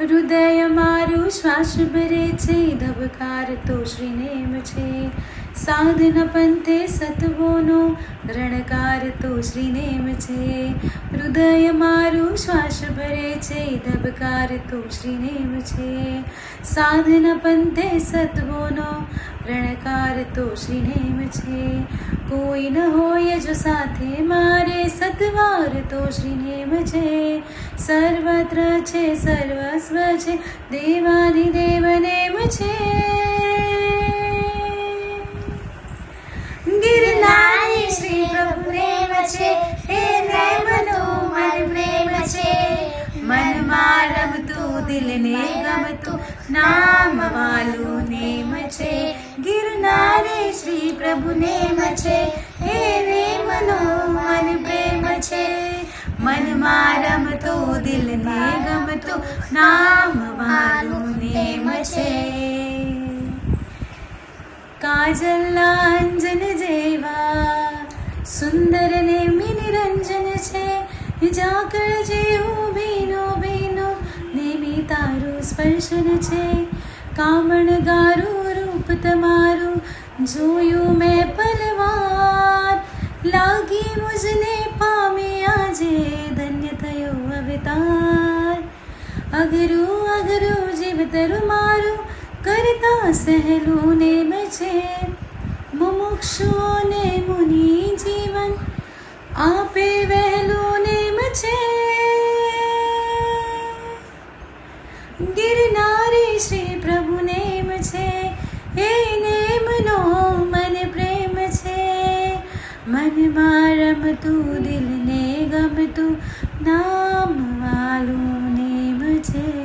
હૃદય મારું શ્વાસ ભરે છે, ધબકાર તો શ્રીનેમ છે. સાધન પંથે સતવોનો રણકાર તો શ્રીનેમ છે. હૃદય મારું શ્વાસ ભરે છે, ધબકાર તો શ્રીનેમ છે. સાધન પંથે સતવોનો રણકાર તો શ્રીનેમ છે. કોઈ ન હોય જો સાથે મારે, સતવાર તો શ્રીનેમ છે. સર્વત્ર છે, સર્વસ્વ છે, દેવાધિદેવ નેમ છે. ગિરનારી શ્રી પ્રભુ નેમ છે, હે નેમનો મન પ્રેમ છે. મનમાં રમતું દિલને ગમતું નામ વાલું નેમ છે. ગિરનારી શ્રી પ્રભુ નેમ છે, હે નેમનો મન પ્રેમ છે. મનમાં રમતું દિલને ગમતું નામ વાલું નેમ છે. કાજલના અંજન જેવા સુંદર ને નિરંજન છે. ઝાકળ જેવું ભીનો ભીનો નેમી તારું સ્પર્શન છે. કામણ ગારું રૂપ તમારું જોયું મેં પલવાર. લાગી મુજને પામે આજે, ધન્ય થયો અવતાર. અઘરું અઘરું જીવતરું મારું કરતા સહેલું નેમ છે. મુમુક્ષુઓને મુનિ જીવન આપે વહેલું નેમ છે. ગિરનારી શ્રી પ્રભુ નેમ છે, હે નેમનો મન પ્રેમ છે. મનમાં રમતું દિલને ગમતું નામ વાલું નેમ છે.